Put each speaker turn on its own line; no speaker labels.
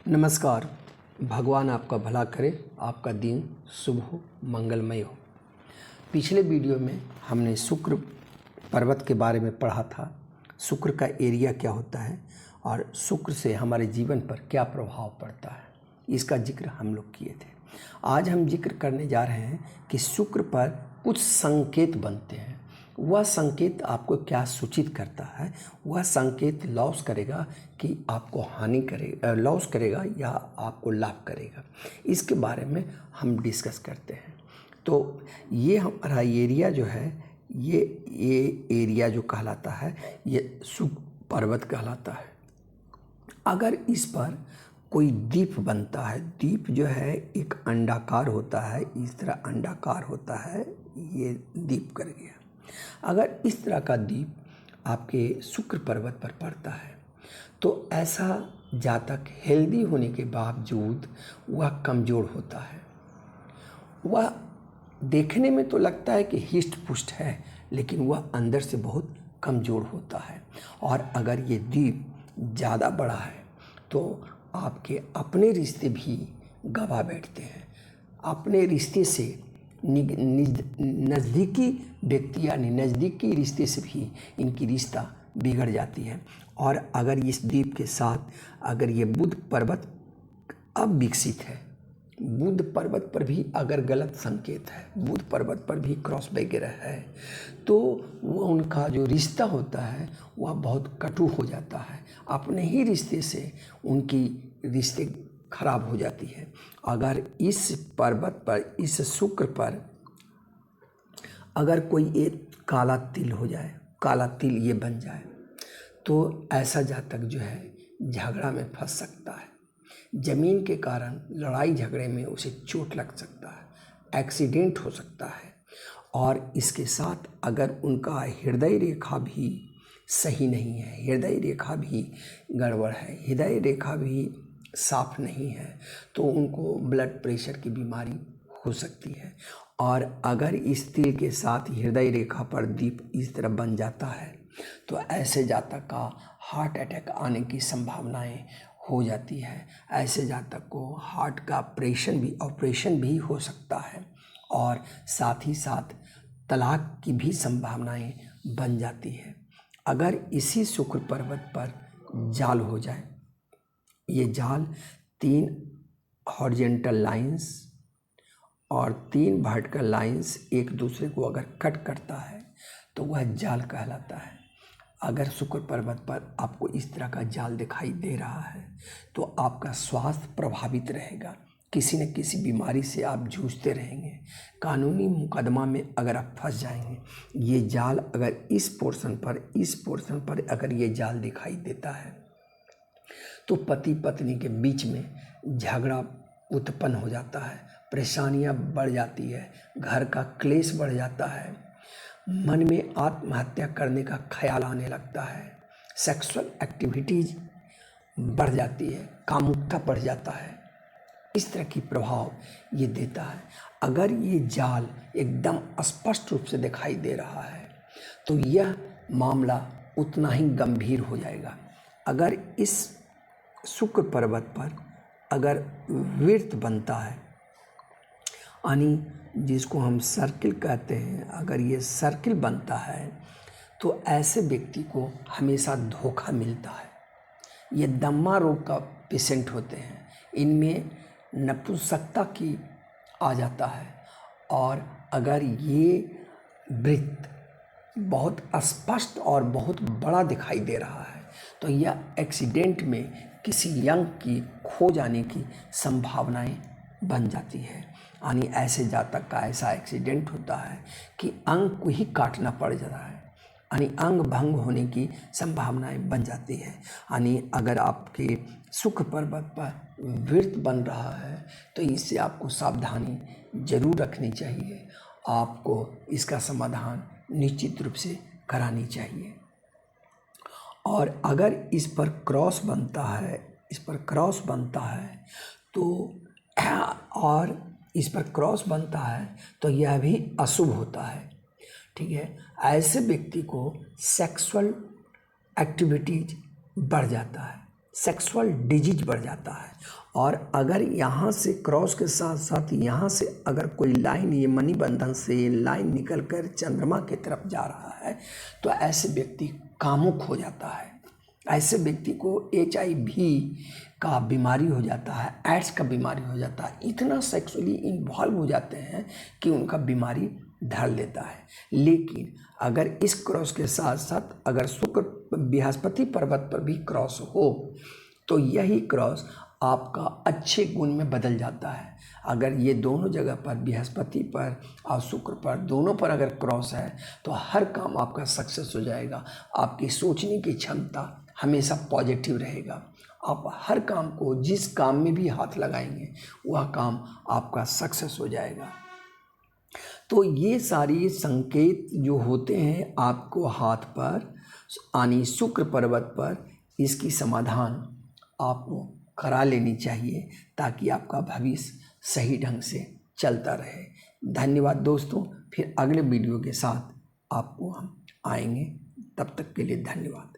नमस्कार। भगवान आपका भला करे, आपका दिन शुभ हो, मंगलमय हो। पिछले वीडियो में हमने शुक्र पर्वत के बारे में पढ़ा था। शुक्र का एरिया क्या होता है और शुक्र से हमारे जीवन पर क्या प्रभाव पड़ता है, इसका जिक्र हम लोग किए थे। आज हम जिक्र करने जा रहे हैं कि शुक्र पर कुछ संकेत बनते हैं। वह संकेत आपको क्या सूचित करता है, वह संकेत लॉस करेगा कि आपको हानि करेगा, लॉस करेगा या आपको लाभ करेगा, इसके बारे में हम डिस्कस करते हैं। तो ये हमारा एरिया जो है, ये एरिया जो कहलाता है, ये शुक्र पर्वत कहलाता है। अगर इस पर कोई द्वीप बनता है, द्वीप जो है एक अंडाकार होता है, इस तरह अंडाकार होता है, ये द्वीप कर गया। अगर इस तरह का द्वीप आपके शुक्र पर्वत पर पड़ता है तो ऐसा जातक हेल्दी होने के बावजूद वह कमज़ोर होता है। वह देखने में तो लगता है कि हिष्ट पुष्ट है, लेकिन वह अंदर से बहुत कमज़ोर होता है। और अगर ये द्वीप ज़्यादा बड़ा है तो आपके अपने रिश्ते भी गवा बैठते हैं। अपने रिश्ते से नज़दीकी व्यक्ति यानी नज़दीकी रिश्ते से भी इनकी रिश्ता बिगड़ जाती है। और अगर इस द्वीप के साथ अगर ये बुध पर्वत अब विकसित है, बुध पर्वत पर भी अगर गलत संकेत है, बुध पर्वत पर भी क्रॉस वगैरह है, तो वह उनका जो रिश्ता होता है वह बहुत कटु हो जाता है। अपने ही रिश्ते से उनकी रिश्ते खराब हो जाती है। अगर इस पर्वत पर, इस शुक्र पर अगर कोई एक काला तिल हो जाए, काला तिल ये बन जाए, तो ऐसा जातक जो है झगड़ा में फंस सकता है। जमीन के कारण लड़ाई झगड़े में उसे चोट लग सकता है, एक्सीडेंट हो सकता है। और इसके साथ अगर उनका हृदय रेखा भी सही नहीं है, हृदय रेखा भी गड़बड़ है, हृदय रेखा भी साफ नहीं है, तो उनको ब्लड प्रेशर की बीमारी हो सकती है। और अगर इस तिल के साथ हृदय रेखा पर दीप इस तरह बन जाता है तो ऐसे जातक का हार्ट अटैक आने की संभावनाएं हो जाती है। ऐसे जातक को हार्ट का ऑपरेशन भी हो सकता है। और साथ ही साथ तलाक की भी संभावनाएं बन जाती है। अगर इसी शुक्र पर्वत पर जाल हो जाए, ये जाल 3 हॉरिजॉन्टल लाइंस और 3 वर्टिकल लाइंस एक दूसरे को अगर कट करता है तो वह जाल कहलाता है। अगर शुक्र पर्वत पर आपको इस तरह का जाल दिखाई दे रहा है तो आपका स्वास्थ्य प्रभावित रहेगा, किसी न किसी बीमारी से आप जूझते रहेंगे, कानूनी मुकदमा में अगर आप फंस जाएंगे। ये जाल अगर इस पोर्शन पर अगर ये जाल दिखाई देता है तो पति पत्नी के बीच में झगड़ा उत्पन्न हो जाता है, परेशानियां बढ़ जाती है, घर का क्लेश बढ़ जाता है, मन में आत्महत्या करने का ख्याल आने लगता है, सेक्सुअल एक्टिविटीज बढ़ जाती है, कामुकता बढ़ जाता है। इस तरह की प्रभाव ये देता है। अगर ये जाल एकदम स्पष्ट रूप से दिखाई दे रहा है तो यह मामला उतना ही गंभीर हो जाएगा। अगर इस शुक्र पर्वत पर अगर वृत्त बनता है, यानी जिसको हम सर्किल कहते हैं, अगर ये सर्किल बनता है तो ऐसे व्यक्ति को हमेशा धोखा मिलता है। ये दम्मा रोग का पेशेंट होते हैं, इनमें नपुंसकता की आ जाता है। और अगर ये वृत्त बहुत स्पष्ट और बहुत बड़ा दिखाई दे रहा है तो यह एक्सीडेंट में किसी यंग की खो जाने की संभावनाएं बन जाती है। यानी ऐसे जातक का ऐसा एक्सीडेंट होता है कि अंग को ही काटना पड़ जाता है, यानी अंग भंग होने की संभावनाएं बन जाती है। यानी अगर आपके शुक्र पर्वत पर वृत्त बन रहा है तो इससे आपको सावधानी जरूर रखनी चाहिए, आपको इसका समाधान निश्चित रूप से करानी चाहिए। और अगर इस पर क्रॉस बनता है, तो यह भी अशुभ होता है। ठीक है, ऐसे व्यक्ति को सेक्सुअल एक्टिविटीज बढ़ जाता है, सेक्सुअल डिजीज बढ़ जाता है। और अगर यहाँ से क्रॉस के साथ साथ यहाँ से अगर कोई लाइन, ये मणिबंधन से ये लाइन निकल कर चंद्रमा की तरफ जा रहा है, तो ऐसे व्यक्ति कामुक हो जाता है। ऐसे व्यक्ति को HIV का बीमारी हो जाता है, एड्स का बीमारी हो जाता है। इतना सेक्सुअली इन्वॉल्व हो जाते हैं कि उनका बीमारी धर लेता है। लेकिन अगर इस क्रॉस के साथ साथ अगर शुक्र बृहस्पति पर्वत पर भी क्रॉस हो, तो यही क्रॉस आपका अच्छे गुण में बदल जाता है। अगर ये दोनों जगह पर, बृहस्पति पर और शुक्र पर, दोनों पर अगर क्रॉस है, तो हर काम आपका सक्सेस हो जाएगा। आपकी सोचने की क्षमता हमेशा पॉजिटिव रहेगा। आप हर काम को, जिस काम में भी हाथ लगाएंगे, वह काम आपका सक्सेस हो जाएगा। तो ये सारी संकेत जो होते हैं आपको हाथ पर यानी शुक्र पर्वत पर, इसकी समाधान आपको करा लेनी चाहिए ताकि आपका भविष्य सही ढंग से चलता रहे। धन्यवाद दोस्तों, फिर अगले वीडियो के साथ आपको हम आएंगे। तब तक के लिए धन्यवाद।